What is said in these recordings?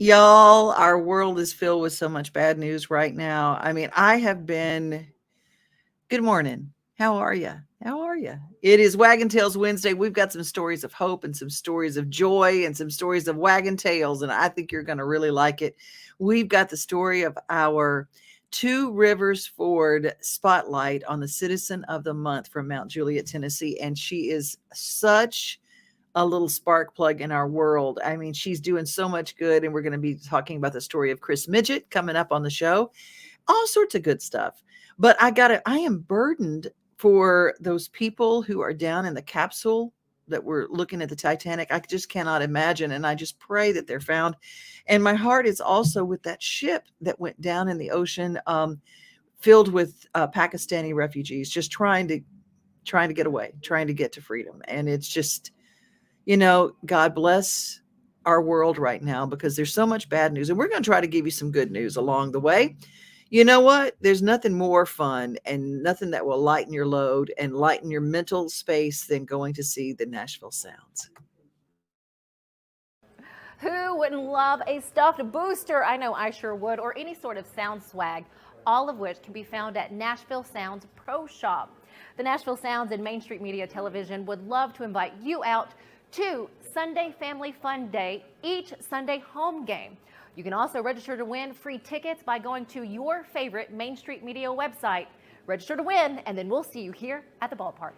Y'all, our world is filled with so much bad news right now. I mean, I have been good morning. How are you? How are you? It is Wagon Tails Wednesday. We've got some stories of hope and some stories of joy and some stories of wagon tails, and I think you're going to really like it. We've got the story of our Two Rivers Ford spotlight on the Citizen of the Month from Mount Juliet, Tennessee, and she is such a little spark plug in our world. I mean, she's doing so much good, and we're going to be talking about the story of Chris Midget coming up on the show. All sorts of good stuff. But I am burdened for those people who are down in the capsule that were looking at the Titanic. I just cannot imagine. And I just pray that they're found. And my heart is also with that ship that went down in the ocean, filled with Pakistani refugees, just trying to get away, trying to get to freedom. And it's just, God bless our world right now, because there's so much bad news. And we're going to try to give you some good news along the way. You know what? There's nothing more fun and nothing that will lighten your load and lighten your mental space than going to see the Nashville Sounds. Who wouldn't love a stuffed booster? I know I sure would, or any sort of sound swag, all of which can be found at Nashville Sounds Pro Shop. The Nashville Sounds and Main Street Media Television would love to invite you out to Sunday Family Fun Day, each Sunday home game. You can also register to win free tickets by going to your favorite Main Street Media website. Register to win, and then we'll see you here at the ballpark.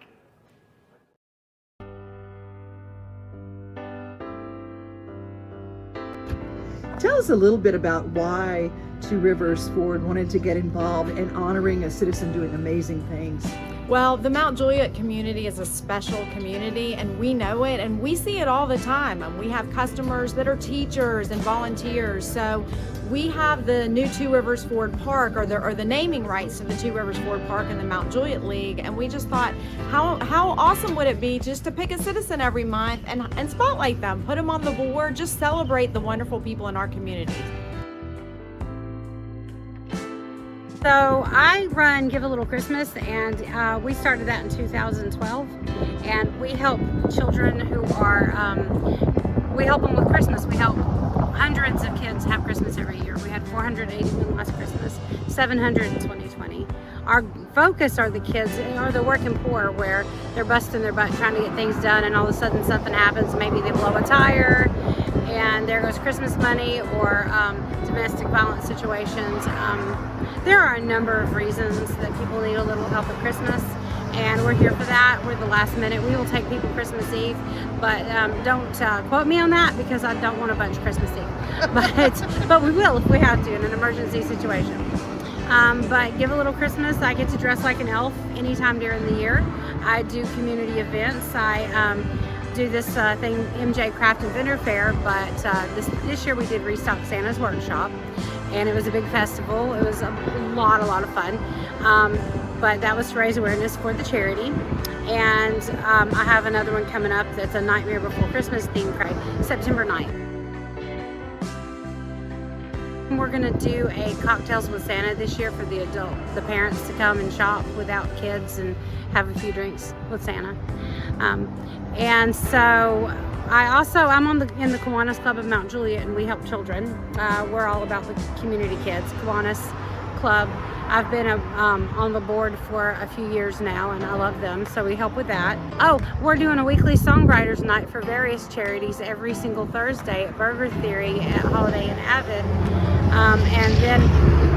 Tell us a little bit about why Two Rivers Ford wanted to get involved in honoring a citizen doing amazing things. Well, the Mount Juliet community is a special community, and we know it, and we see it all the time. We have customers that are teachers and volunteers, so we have the new Two Rivers Ford Park, or the naming rights to the Two Rivers Ford Park in the Mount Juliet League, and we just thought, how awesome would it be just to pick a citizen every month and spotlight them, put them on the board, just celebrate the wonderful people in our community. So I run Give a Little Christmas, and we started that in 2012, and we help children who are, we help them with Christmas. We help hundreds of kids have Christmas every year. We had 481 last Christmas, 700 in 2020. Our focus are the kids, or the working poor, where they're busting their butt trying to get things done, and all of a sudden something happens. Maybe they blow a tire, and there goes Christmas money, or domestic violence situations. There are a number of reasons that people need a little help at Christmas, and we're here for that. We're the last minute. We will take people Christmas Eve, but don't quote me on that, because I don't want a bunch Christmas Eve. But we will if we have to in an emergency situation. But Give a Little Christmas, I get to dress like an elf anytime during the year. I do community events. I do this thing, MJ Craft and Vendor Fair, but this year we did Restock Santa's Workshop, and it was a big festival. It was a lot of fun, but that was to raise awareness for the charity. And I have another one coming up that's a Nightmare Before Christmas theme parade, September 9th. We're going to do a Cocktails with Santa this year for the parents to come and shop without kids and have a few drinks with Santa. And so I'm in the Kiwanis Club of Mount Juliet, and we help children. We're all about the community kids. Kiwanis Club, I've been on the board for a few years now, and I love them, so we help with that. Oh, we're doing a weekly songwriters night for various charities every single Thursday at Burger Theory, at Holiday and Avid. And then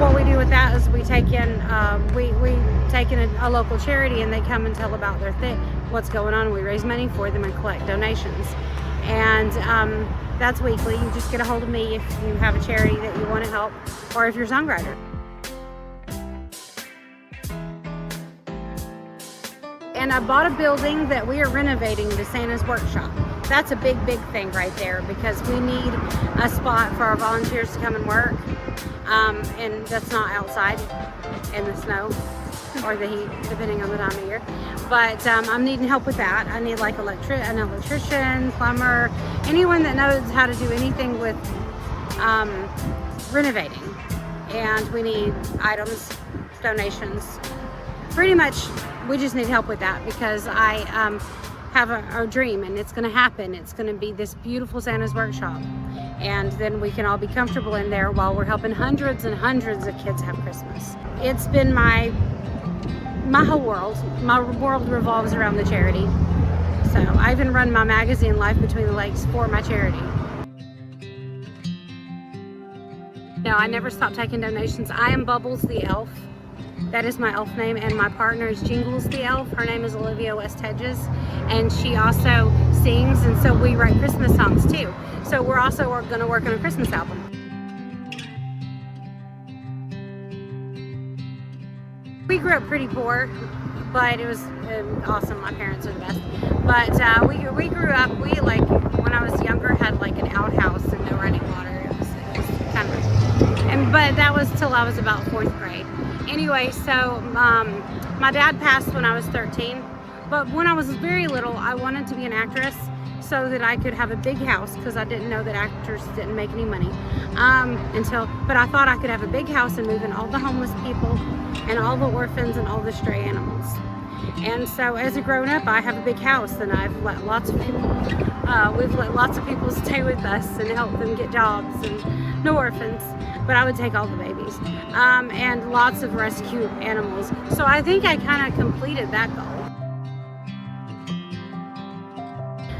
what we do with that is we take in a local charity, and they come and tell about their what's going on. We raise money for them and collect donations, and that's weekly. You just get a hold of me if you have a charity that you want to help, or if you're a songwriter. And I bought a building that we are renovating to Santa's Workshop. That's a big thing right there, because we need a spot for our volunteers to come and work, and that's not outside in the snow or the heat, depending on the time of year. But I'm needing help with that. I need like an electrician, plumber, anyone that knows how to do anything with renovating. And we need items, donations. Pretty much, we just need help with that, because I have a dream, and it's going to happen. It's going to be this beautiful Santa's Workshop, and then we can all be comfortable in there while we're helping hundreds and hundreds of kids have Christmas. It's been my whole world. My world revolves around the charity. So I even run my magazine, Life Between the Lakes, for my charity. No, I never stop taking donations. I am Bubbles the Elf. That is my elf name, and my partner is Jingles the Elf. Her name is Olivia West Hedges, and she also sings, and so we write Christmas songs too. So we're also going to work on a Christmas album. We grew up pretty poor, but it was awesome. My parents are the best. But we grew up, when I was younger, had like an outhouse and no running water. It was kind of, but that was till I was about 4th grade. Anyway, so my dad passed when I was 13, but when I was very little, I wanted to be an actress so that I could have a big house, because I didn't know that actors didn't make any money but I thought I could have a big house and move in all the homeless people and all the orphans and all the stray animals. And so as a grown up, I have a big house, and I've let lots of people, we've let lots of people stay with us and help them get jobs, and no orphans, but I would take all the babies, and lots of rescue animals. So I think I kind of completed that goal.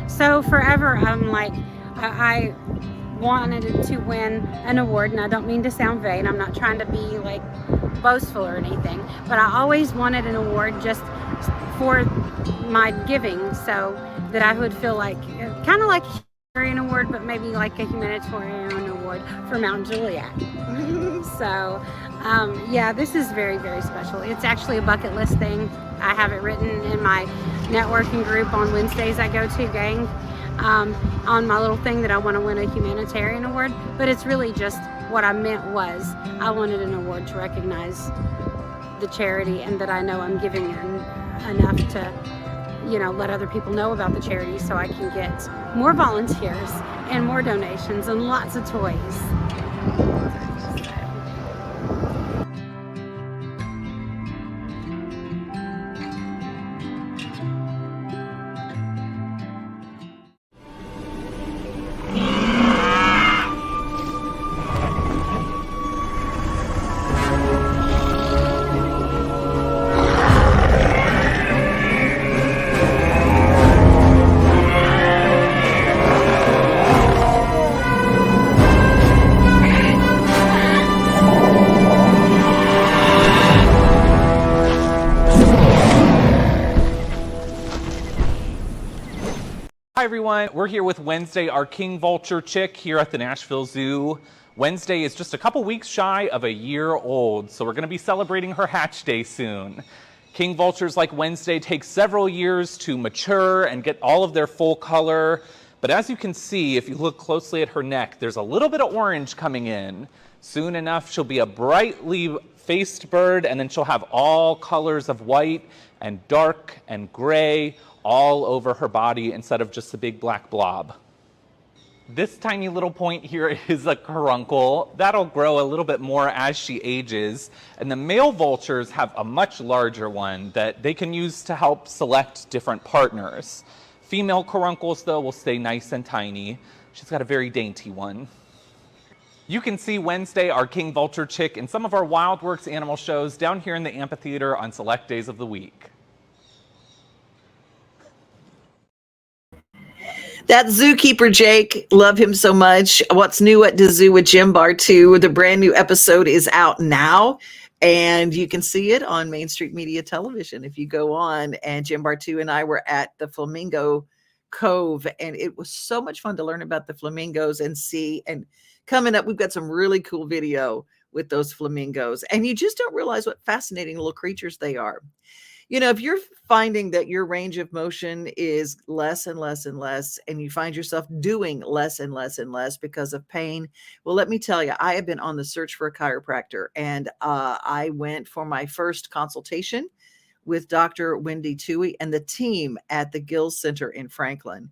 So forever, I wanted to win an award, and I don't mean to sound vain. I'm not trying to be like boastful or anything, but I always wanted an award just for my giving, so that I would feel like, kind of like a humanitarian award, but maybe like a humanitarian award for Mount Juliet. So yeah, this is very, very special. It's actually a bucket list thing. I have it written in my networking group on Wednesdays I go to, gang, on my little thing, that I want to win a humanitarian award. But it's really just, what I meant was, I wanted an award to recognize the charity, and that I know I'm giving enough to, let other people know about the charity, so I can get more volunteers and more donations and lots of toys. Hi everyone, we're here with Wednesday, our king vulture chick here at the Nashville Zoo. Wednesday is just a couple weeks shy of a year old, so we're going to be celebrating her hatch day soon. King vultures like Wednesday take several years to mature and get all of their full color, but as you can see, if you look closely at her neck, there's a little bit of orange coming in. Soon enough, she'll be a brightly faced bird, and then she'll have all colors of white and dark and gray all over her body instead of just a big black blob. This tiny little point here is a caruncle. That'll grow a little bit more as she ages. And the male vultures have a much larger one that they can use to help select different partners. Female caruncles, though, will stay nice and tiny. She's got a very dainty one. You can see Wednesday, our king vulture chick, in some of our WildWorks animal shows down here in the amphitheater on select days of the week. That zookeeper Jake, love him so much. What's new at the zoo with Jim Bar 2? The brand new episode is out now, and you can see it on Main Street Media Television if you go on. And Jim Bar 2 and I were at the Flamingo Cove, and it was so much fun to learn about the flamingos and see. And coming up, we've got some really cool video with those flamingos, and you just don't realize what fascinating little creatures they are. If you're finding that your range of motion is less and less and less, and you find yourself doing less and less and less because of pain, well, let me tell you, I have been on the search for a chiropractor, and I went for my first consultation with Dr. Wendy Toohey and the team at the Gill Center in Franklin.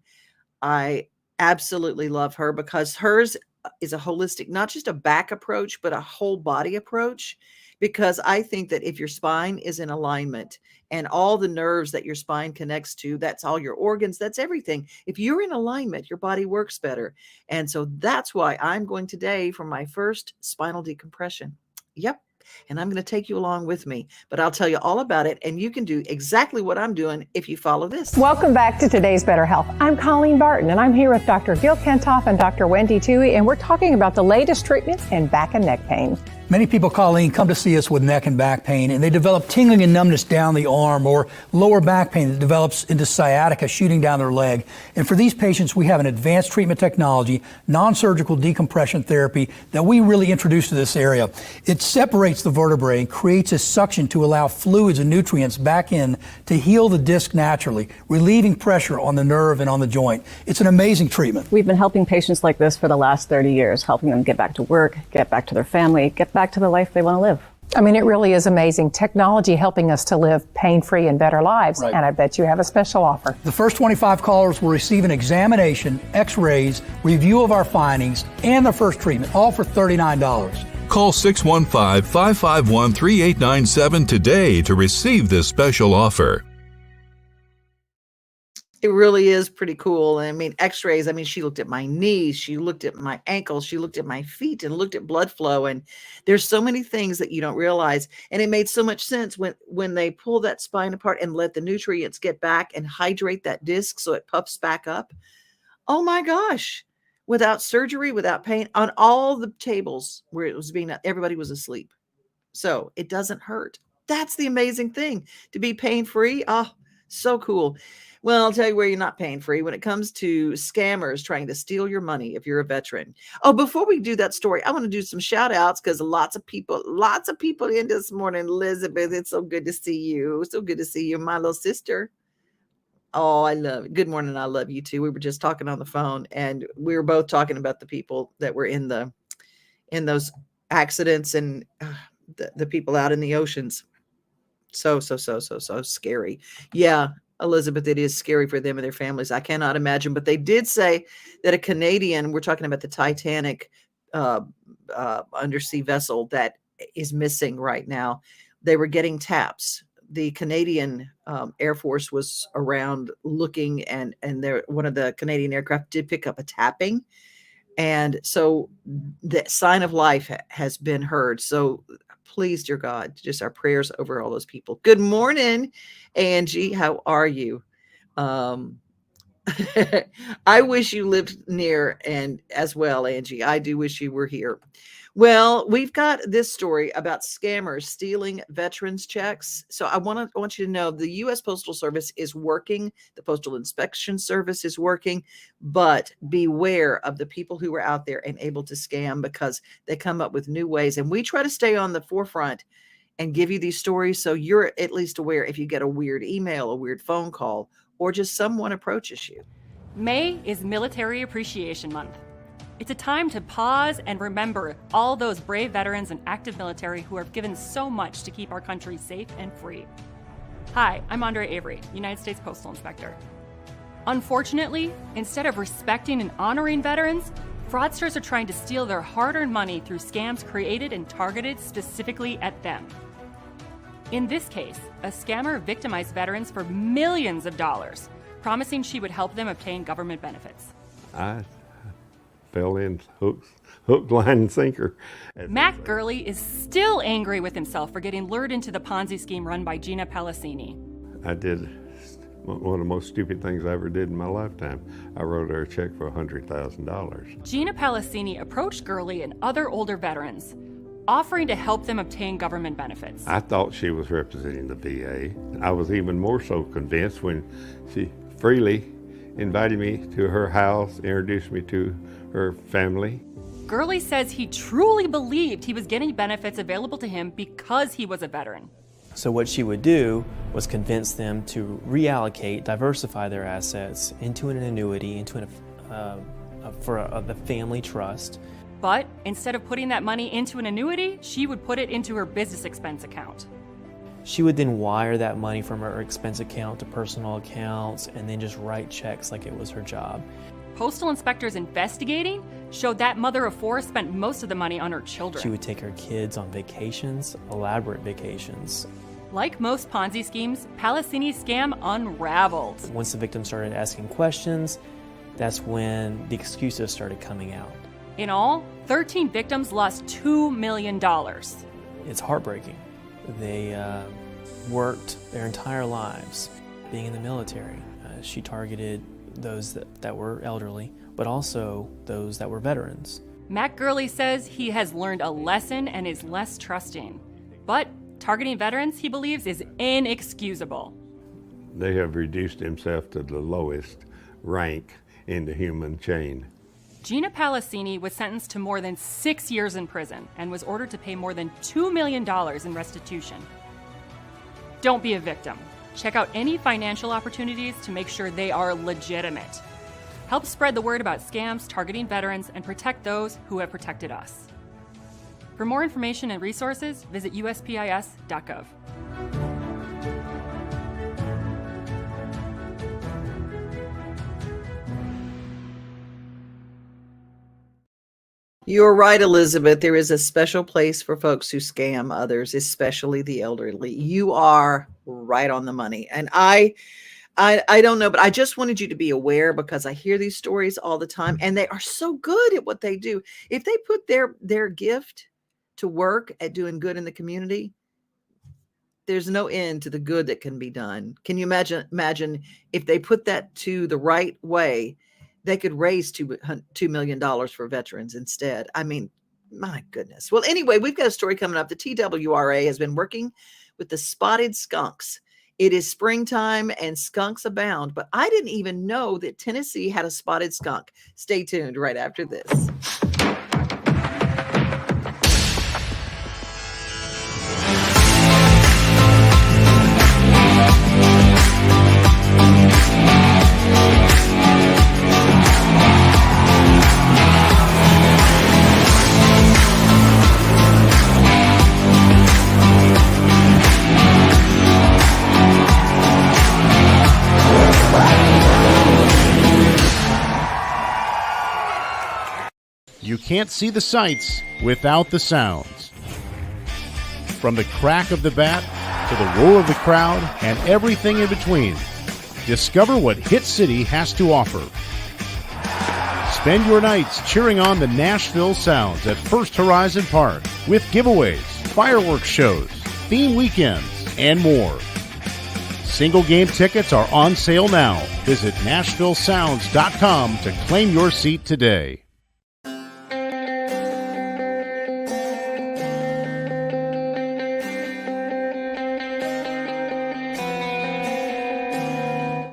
I absolutely love her because hers is a holistic, not just a back approach, but a whole body approach. because I think that if your spine is in alignment and all the nerves that your spine connects to, that's all your organs, that's everything. If you're in alignment, your body works better. And so that's why I'm going today for my first spinal decompression. Yep. And I'm going to take you along with me, but I'll tell you all about it. And you can do exactly what I'm doing if you follow this. Welcome back to Today's Better Health. I'm Colleen Barton, and I'm here with Dr. Gil Kentoff and Dr. Wendy Toohey, and we're talking about the latest treatments in back and neck pain. Many people, Colleen, come to see us with neck and back pain, and they develop tingling and numbness down the arm or lower back pain that develops into sciatica shooting down their leg. And for these patients, we have an advanced treatment technology, non-surgical decompression therapy that we really introduce to this area. It separates the vertebrae and creates a suction to allow fluids and nutrients back in to heal the disc naturally, relieving pressure on the nerve and on the joint. It's an amazing treatment. We've been helping patients like this for the last 30 years, helping them get back to work, get back to their family, get back to the life they want to live. I mean, it really is amazing. Technology helping us to live pain-free and better lives. Right. And I bet you have a special offer. The first 25 callers will receive an examination, x-rays, review of our findings, and their first treatment, all for $39. Call 615-551-3897 today to receive this special offer. It really is pretty cool. I mean, x-rays, I mean, she looked at my knees, she looked at my ankles, she looked at my feet and looked at blood flow. And there's so many things that you don't realize. And it made so much sense when they pull that spine apart and let the nutrients get back and hydrate that disc so it puffs back up. Oh my gosh. Without surgery, without pain, on all the tables where it was being done, everybody was asleep. So it doesn't hurt. That's the amazing thing, to be pain-free. Oh, so cool. Well, I'll tell you where you're not pain-free when it comes to scammers trying to steal your money if you're a veteran. Oh, before we do that story, I want to do some shout outs because lots of people in this morning. Elizabeth, it's so good to see you. So good to see you, my little sister. Oh, I love it. Good morning. I love you too. We were just talking on the phone and we were both talking about the people that were in those accidents and the people out in the oceans. So scary. Yeah. Elizabeth, it is scary for them and their families. I cannot imagine, but they did say that a Canadian, we're talking about the Titanic undersea vessel that is missing right now. They were getting taps. The Canadian Air Force was around looking and one of the Canadian aircraft did pick up a tapping. And so the sign of life has been heard. So please, dear God, just our prayers over all those people. Good morning, Angie. How are you? I wish you lived near and as well, Angie. I do wish you were here. Well, we've got this story about scammers stealing veterans' checks. So I want you to know the U.S. Postal Service is working. The Postal Inspection Service is working, but beware of the people who are out there and able to scam because they come up with new ways. And we try to stay on the forefront and give you these stories so you're at least aware if you get a weird email, a weird phone call, or just someone approaches you. May is Military Appreciation Month. It's a time to pause and remember all those brave veterans and active military who have given so much to keep our country safe and free. Hi, I'm Andre Avery, United States Postal Inspector. Unfortunately, instead of respecting and honoring veterans, fraudsters are trying to steal their hard-earned money through scams created and targeted specifically at them. In this case, a scammer victimized veterans for millions of dollars, promising she would help them obtain government benefits. I fell in hook, line, and sinker. Matt Gurley is still angry with himself for getting lured into the Ponzi scheme run by Gina Palacini. I did one of the most stupid things I ever did in my lifetime. I wrote her a check for $100,000. Gina Palacini approached Gurley and other older veterans, offering to help them obtain government benefits. I thought she was representing the VA. I was even more so convinced when she freely invited me to her house, introduced me to her family. Gurley says he truly believed he was getting benefits available to him because he was a veteran. So what she would do was convince them to reallocate, diversify their assets into an annuity, into the family trust. But instead of putting that money into an annuity, she would put it into her business expense account. She would then wire that money from her expense account to personal accounts and then just write checks like it was her job. Postal inspectors investigating showed that mother of 4 spent most of the money on her children. She would take her kids on vacations, elaborate vacations. Like most Ponzi schemes, Palacini's scam unraveled. Once the victim started asking questions, that's when the excuses started coming out. In all, 13 victims lost $2 million. It's heartbreaking. They worked their entire lives being in the military. She targeted those that were elderly, but also those that were veterans. Matt Gurley says he has learned a lesson and is less trusting. But targeting veterans, he believes, is inexcusable. They have reduced himself to the lowest rank in the human chain. Gina Palacini was sentenced to more than 6 years in prison and was ordered to pay more than $2 million in restitution. Don't be a victim. Check out any financial opportunities to make sure they are legitimate. Help spread the word about scams targeting veterans and protect those who have protected us. For more information and resources, visit uspis.gov. You're right, Elizabeth. There is a special place for folks who scam others, especially the elderly. You are right on the money. And I don't know, but I just wanted you to be aware because I hear these stories all the time and they are so good at what they do. If they put their gift to work at doing good in the community, there's no end to the good that can be done. Can you imagine if they put that to the right way, they could raise $2 million for veterans instead. I mean, my goodness. Well, anyway, we've got a story coming up. The TWRA has been working with the spotted skunks. It is springtime and skunks abound, but I didn't even know that Tennessee had a spotted skunk. Stay tuned right after this. You can't see the sights without the sounds. From the crack of the bat to the roar of the crowd and everything in between, discover what Hit City has to offer. Spend your nights cheering on the Nashville Sounds at First Horizon Park with giveaways, fireworks shows, theme weekends, and more. Single game tickets are on sale now. Visit NashvilleSounds.com to claim your seat today.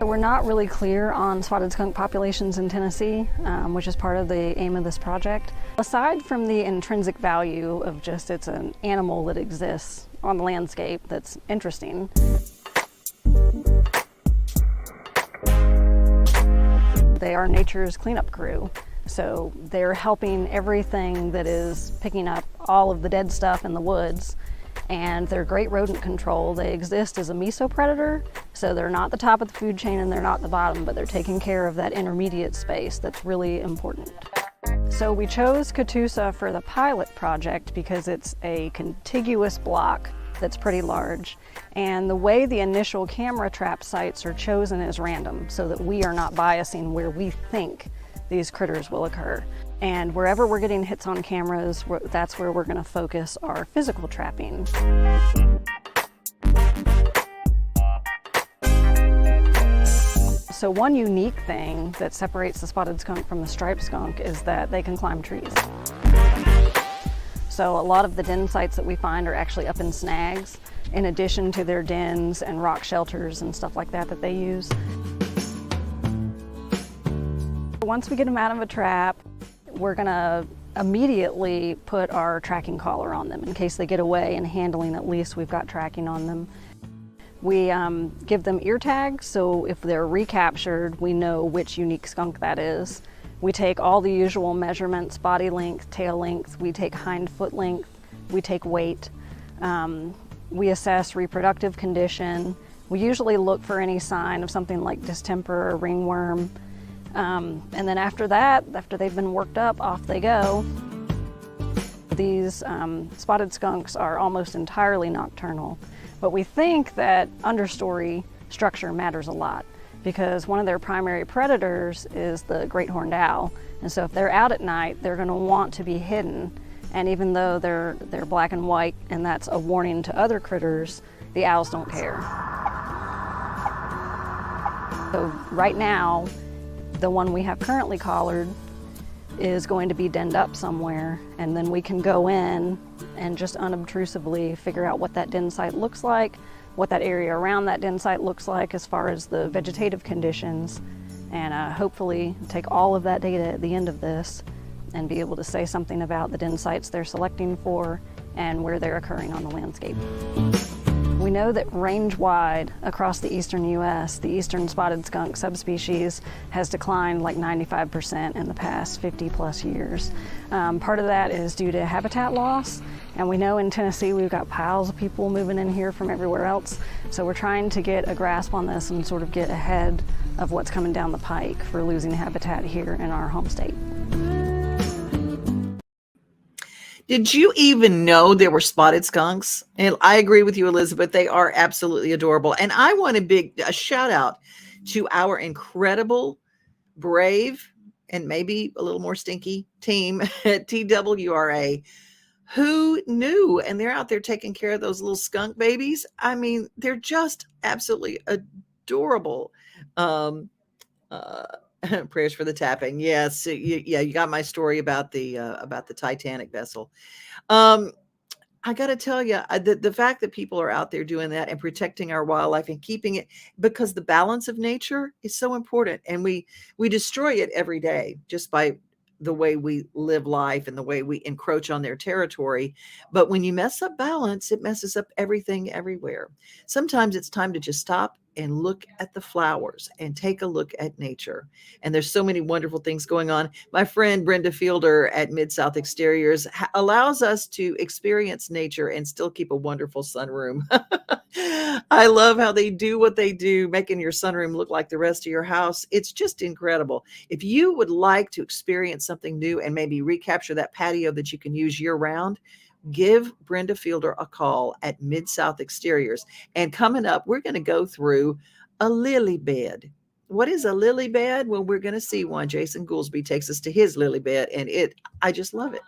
We're not really clear on spotted skunk populations in Tennessee, which is part of the aim of this project. Aside from the intrinsic value of just it's an animal that exists on the landscape that's interesting, they are nature's cleanup crew. So they're helping everything that is picking up all of the dead stuff in the woods. And they're great rodent control. They exist as a mesopredator, so they're not the top of the food chain and they're not the bottom, but they're taking care of that intermediate space that's really important. So we chose Catoosa for the pilot project because it's a contiguous block that's pretty large. And the way the initial camera trap sites are chosen is random, so that we are not biasing where we think these critters will occur. And wherever we're getting hits on cameras, that's where we're going to focus our physical trapping. So one unique thing that separates the spotted skunk from the striped skunk is that they can climb trees. So a lot of the den sites that we find are actually up in snags, in addition to their dens and rock shelters and stuff like that that they use. Once we get them out of a trap, we're gonna immediately put our tracking collar on them in case they get away, and handling at least we've got tracking on them. We give them ear tags, so if they're recaptured, we know which unique skunk that is. We take all the usual measurements, body length, tail length, we take hind foot length, we take weight. We assess reproductive condition. We usually look for any sign of something like distemper or ringworm. And then after that, after they've been worked up, off they go. These spotted skunks are almost entirely nocturnal, but we think that understory structure matters a lot because one of their primary predators is the great horned owl. And so if they're out at night, they're going to want to be hidden. And even though they're black and white, and that's a warning to other critters, the owls don't care. So right now, the one we have currently collared is going to be denned up somewhere, and then we can go in and just unobtrusively figure out what that den site looks like, what that area around that den site looks like as far as the vegetative conditions, and hopefully take all of that data at the end of this and be able to say something about the den sites they're selecting for and where they're occurring on the landscape. We know that range-wide across the eastern U.S., the eastern spotted skunk subspecies has declined like 95% in the past 50 plus years. Part of that is due to habitat loss, and we know in Tennessee we've got piles of people moving in here from everywhere else, so we're trying to get a grasp on this and sort of get ahead of what's coming down the pike for losing habitat here in our home state. Did you even know there were spotted skunks? And I agree with you, Elizabeth. They are absolutely adorable. And I want a shout out to our incredible, brave, and maybe a little more stinky team at TWRA who knew, and they're out there taking care of those little skunk babies. I mean, they're just absolutely adorable. Prayers for the tapping. Yes. You got my story about the Titanic vessel. I got to tell you, the fact that people are out there doing that and protecting our wildlife and keeping it, because the balance of nature is so important, and we destroy it every day just by the way we live life and the way we encroach on their territory. But when you mess up balance, it messes up everything everywhere. Sometimes it's time to just stop and look at the flowers and take a look at nature. And there's so many wonderful things going on. My friend Brenda Fielder at Mid-South Exteriors allows us to experience nature and still keep a wonderful sunroom. I love how they do what they do, making your sunroom look like the rest of your house. It's just incredible. If you would like to experience something new and maybe recapture that patio that you can use year round, give Brenda Fielder a call at Mid-South Exteriors. And coming up, we're going to go through a lily bed. What is a lily bed? Well, we're going to see one. Jason Goolsby takes us to his lily bed, and I just love it.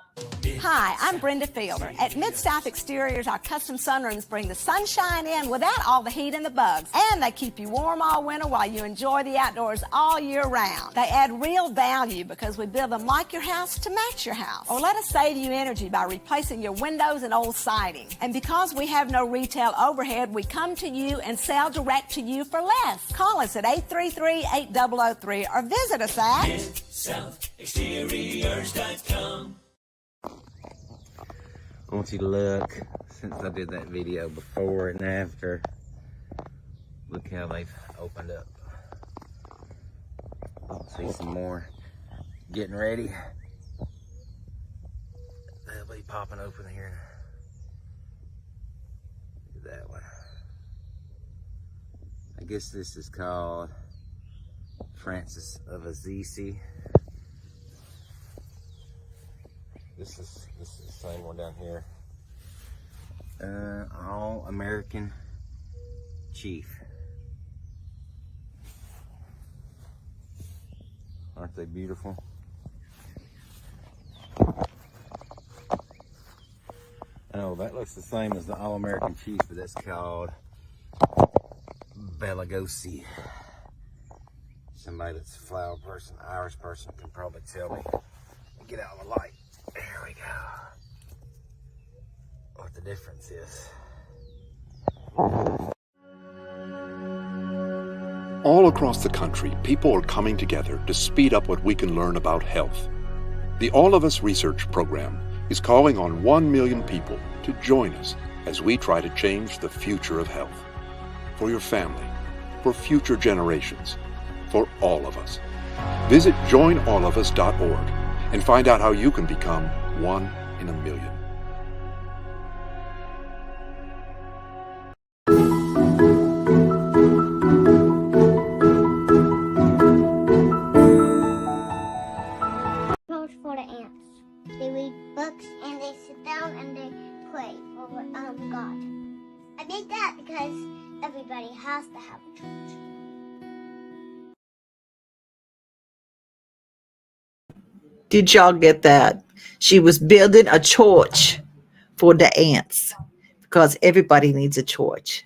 Hi, I'm Brenda Fielder. At Mid-South Exteriors, our custom sunrooms bring the sunshine in without all the heat and the bugs. And they keep you warm all winter while you enjoy the outdoors all year round. They add real value because we build them like your house to match your house. Or let us save you energy by replacing your windows and old siding. And because we have no retail overhead, we come to you and sell direct to you for less. Call us at 833-8003 or visit us at MidSouthExteriors.com. I want you to look, since I did that video before and after, look how they've opened up. I'll see some more getting ready. They'll be popping open here. Look at that one. I guess this is called Francis of Assisi. This is the same one down here. All American Chief. Aren't they beautiful? Oh, that looks the same as the All American Chief, but that's called Bela Lugosi. Somebody that's a flower person, Irish person, can probably tell me. Get out of the light. There we go. What the difference is. All across the country, people are coming together to speed up what we can learn about health. The All of Us Research Program is calling on 1 million people to join us as we try to change the future of health. For your family, for future generations, for all of us. Visit joinallofus.org and find out how you can become 1 in a million. Did y'all get that? She was building a church for the ants because everybody needs a church.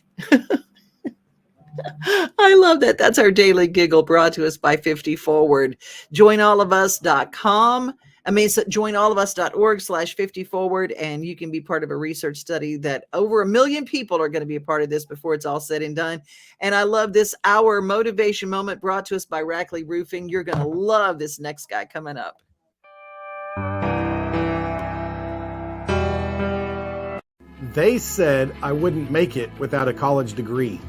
I love that. That's our daily giggle brought to us by 50 Forward. Joinallofus.com. joinallofus.org/50 Forward, and you can be part of a research study that over 1 million people are going to be a part of this before it's all said and done. And I love this hour motivation moment brought to us by Rackley Roofing. You're going to love this next guy coming up. They said I wouldn't make it without a college degree.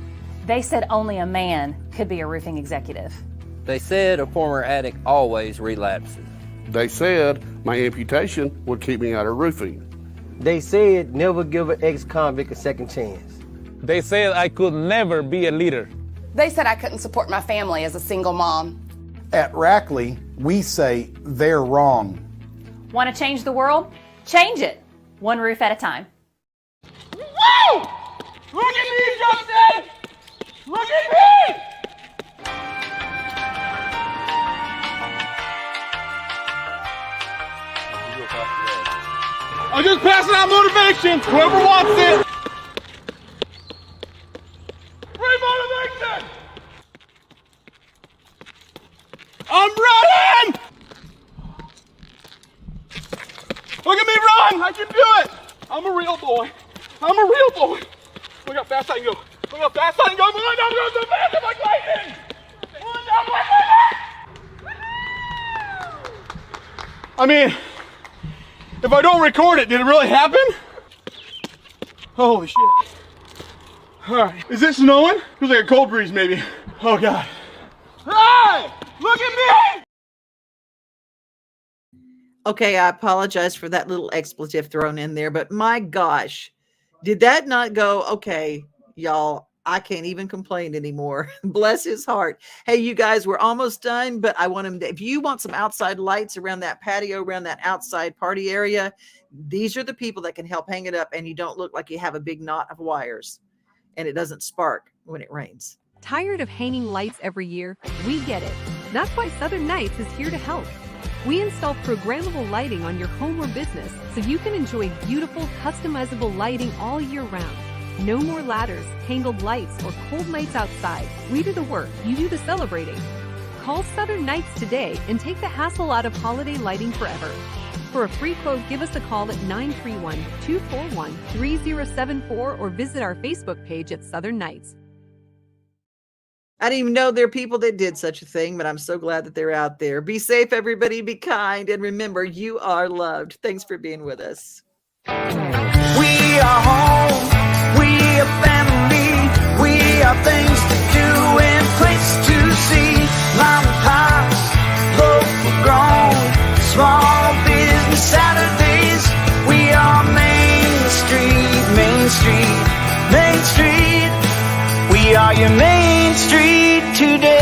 They said only a man could be a roofing executive. They said a former addict always relapses. They said my amputation would keep me out of roofing. They said never give an ex-convict a second chance. They said I could never be a leader. They said I couldn't support my family as a single mom. At Rackley, we say they're wrong. Want to change the world? Change it. One roof at a time. Woo! Look at me, Justin! Look at me! I'm just passing out motivation. Whoever wants it. Free motivation! I'm running! Look at me run! I can do it! I'm a real boy. I'm a real boy. Look how fast I can go. Look how fast I can go. I'm going down the fast like lightning. Going down like lightning. I mean, if I don't record it, did it really happen? Holy shit. All right, is it snowing? Feels like a cold breeze maybe. Oh God. Hey, look at me. Okay, I apologize for that little expletive thrown in there, but my gosh, did that not go, okay, y'all, I can't even complain anymore. Bless his heart. Hey, you guys, we're almost done, but I want him to, if you want some outside lights around that patio, around that outside party area, these are the people that can help hang it up and you don't look like you have a big knot of wires and it doesn't spark when it rains. Tired of hanging lights every year? We get it. That's why Southern Nights is here to help. We install programmable lighting on your home or business so you can enjoy beautiful, customizable lighting all year round. No more ladders, tangled lights, or cold nights outside. We do the work, you do the celebrating. Call Southern Nights today and take the hassle out of holiday lighting forever. For a free quote, give us a call at 931-241-3074 or visit our Facebook page at Southern Nights. I didn't even know there are people that did such a thing, but I'm so glad that they're out there. Be safe, everybody. Be kind. And remember, you are loved. Thanks for being with us. We are home. We are family. We are things to do and place to see. Mom and pops, local grown, small business Saturdays. We are Main Street, Main Street, Main Street. We are your Main Street today.